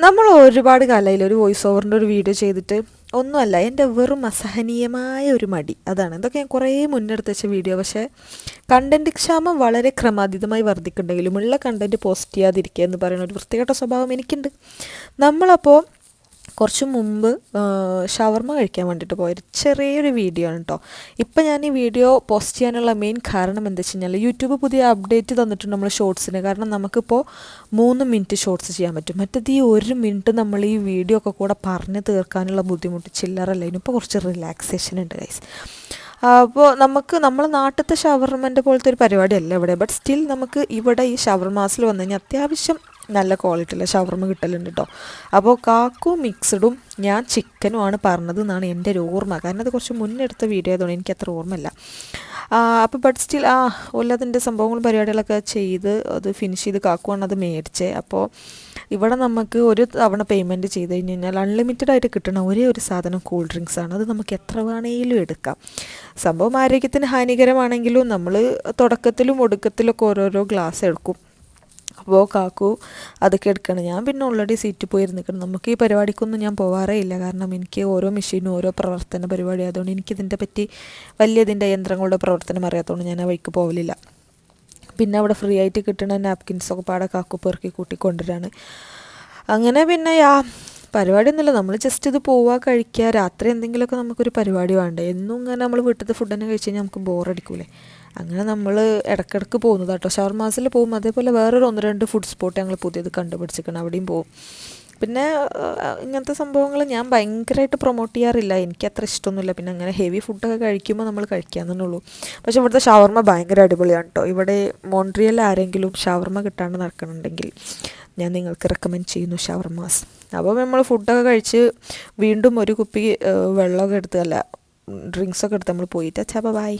നമ്മൾ ഒരുപാട് കാലമായില്ല ഒരു വോയിസ് ഓവറിൻ്റെ ഒരു വീഡിയോ ചെയ്തിട്ട്. ഒന്നുമല്ല, എൻ്റെ വെറും അസഹനീയമായ ഒരു മടി അതാണ്. ഇതൊക്കെ ഞാൻ കുറേ മുന്നെടുത്ത് വെച്ച വീഡിയോ. പക്ഷേ കണ്ടൻറ് ക്ഷാമം വളരെ ക്രമാതീതമായി വർദ്ധിക്കുന്നുണ്ടെങ്കിലും ഉള്ള കണ്ടൻറ് പോസ്റ്റ് ചെയ്യാതിരിക്കുക എന്ന് പറയുന്ന ഒരു വൃത്തികെട്ട സ്വഭാവം എനിക്കുണ്ട്. നമ്മളപ്പോൾ കുറച്ച് മുമ്പ് ഷവർമ കഴിക്കാൻ വേണ്ടിയിട്ട് പോയൊരു ചെറിയൊരു വീഡിയോ ആണ് കേട്ടോ. ഇപ്പം ഞാൻ ഈ വീഡിയോ പോസ്റ്റ് ചെയ്യാനുള്ള മെയിൻ കാരണം എന്താ വെച്ച് കഴിഞ്ഞാൽ, യൂട്യൂബ് പുതിയ അപ്ഡേറ്റ് തന്നിട്ടുണ്ട് നമ്മൾ ഷോർട്സിന്. കാരണം നമുക്കിപ്പോൾ 3 മിനിറ്റ് ഷോർട്സ് ചെയ്യാൻ പറ്റും. മറ്റേത് ഈ 1 മിനിറ്റ് നമ്മൾ ഈ വീഡിയോ ഒക്കെ കൂടെ പറഞ്ഞ് തീർക്കാനുള്ള ബുദ്ധിമുട്ട് ചില്ലറല്ല. ഇതിനിപ്പോൾ കുറച്ച് റിലാക്സേഷൻ ഉണ്ട് ഗൈസ്. അപ്പോൾ നമ്മൾ നാട്ടിലത്തെ ഷവർമൻ്റെ പോലത്തെ ഒരു പരിപാടിയല്ല ഇവിടെ. ബട്ട് സ്റ്റിൽ നമുക്ക് ഇവിടെ ഈ ഷവർമാസിൽ വന്നു കഴിഞ്ഞാൽ അത്യാവശ്യം നല്ല ക്വാളിറ്റിയുള്ള ഷവർമ കിട്ടലുണ്ട് കേട്ടോ. അപ്പോൾ കാക്കു മിക്സഡും ഞാൻ ചിക്കനുമാണ് പറഞ്ഞത് എന്നാണ് എൻ്റെ ഒരു ഓർമ്മ. കാരണം അത് കുറച്ച് മുന്നെടുത്ത വീഡിയോ ആയതുകൊണ്ട് എനിക്ക് അത്ര ഓർമ്മയില്ല. അപ്പോൾ ബട്ട് സ്റ്റിൽ അതിൻ്റെ സംഭവങ്ങളും പരിപാടികളൊക്കെ ചെയ്ത് അത് ഫിനിഷ് ചെയ്ത് കാക്കുവാണ് അത് മേടിച്ചത്. അപ്പോൾ ഇവിടെ നമുക്ക് ഒരു തവണ പേയ്മെൻറ്റ് ചെയ്ത് കഴിഞ്ഞ് കഴിഞ്ഞാൽ അൺലിമിറ്റഡ് ആയിട്ട് കിട്ടുന്ന ഒരേ ഒരു സാധനം കൂൾ ഡ്രിങ്ക്സ് ആണ്. അത് നമുക്ക് എത്ര വേണമെങ്കിലും എടുക്കാം. സംഭവം ആരോഗ്യത്തിന് ഹാനികരമാണെങ്കിലും നമ്മൾ തുടക്കത്തിലും ഒടുക്കത്തിലൊക്കെ ഓരോരോ ഗ്ലാസ് എടുക്കും. അപ്പോൾ കാക്കു അതൊക്കെ എടുക്കണം. ഞാൻ പിന്നെ ഓൾറെഡി സീറ്റിൽ പോയി നിൽക്കണം. നമുക്ക് ഈ പരിപാടിക്കൊന്നും ഞാൻ പോവാറേ ഇല്ല. കാരണം എനിക്ക് ഓരോ മെഷീനും ഓരോ പ്രവർത്തന പരിപാടി ആയതുകൊണ്ട് എനിക്കിതിൻ്റെ പറ്റി ഇതിൻ്റെ യന്ത്രങ്ങളുടെ പ്രവർത്തനം അറിയാത്തതുകൊണ്ട് ഞാൻ ആ വഴിക്ക് പോകലില്ല. പിന്നെ അവിടെ ഫ്രീ ആയിട്ട് കിട്ടുന്ന നാപ്കിൻസൊക്കെ പാടെ കാക്കു പെറുക്കി കൂട്ടി കൊണ്ടുവരാണ്. അങ്ങനെ പിന്നെ പരിപാടിയൊന്നുമില്ല, നമ്മൾ ജസ്റ്റ് ഇത് പോവുക, കഴിക്കുക. രാത്രി എന്തെങ്കിലുമൊക്കെ നമുക്കൊരു പരിപാടി വേണ്ടേ. എന്നും ഇങ്ങനെ നമ്മൾ വീട്ടിലത്തെ ഫുഡ് തന്നെ കഴിച്ച് കഴിഞ്ഞാൽ നമുക്ക് ബോറടിക്കൂലേ. അങ്ങനെ നമ്മൾ ഇടയ്ക്കിടയ്ക്ക് പോകുന്നത് കേട്ടോ. ഷവർമാസിൽ പോകും. അതേപോലെ വേറൊരു 1-2 ഫുഡ് സ്പോട്ട് ഞങ്ങൾ പുതിയത് കണ്ടുപിടിച്ചിരിക്കണം, അവിടെയും പോകും. പിന്നെ ഇങ്ങനത്തെ സംഭവങ്ങൾ ഞാൻ ഭയങ്കരമായിട്ട് പ്രൊമോട്ട് ചെയ്യാറില്ല. എനിക്ക് അത്ര ഇഷ്ടമൊന്നുമില്ല. പിന്നെ അങ്ങനെ ഹെവി ഫുഡൊക്കെ കഴിക്കുമ്പോൾ നമ്മൾ കഴിക്കാമെന്നേ ഉള്ളൂ. പക്ഷേ ഇവിടുത്തെ ഷവർമ ഭയങ്കര അടിപൊളിയാണ് കേട്ടോ. ഇവിടെ മോൺട്രിയൽ ആരെങ്കിലും ഷവർമ കിട്ടാണ്ട് നടക്കണമെങ്കിൽ ഞാൻ നിങ്ങൾക്ക് റെക്കമെൻഡ് ചെയ്യുന്നു ഷവർമാസ്. അപ്പോൾ നമ്മൾ ഫുഡൊക്കെ കഴിച്ച് വീണ്ടും ഒരു കുപ്പി വെള്ളമൊക്കെ എടുത്ത് ഡ്രിങ്ക്സൊക്കെ എടുത്ത് നമ്മൾ പോയിട്ട് ബൈ.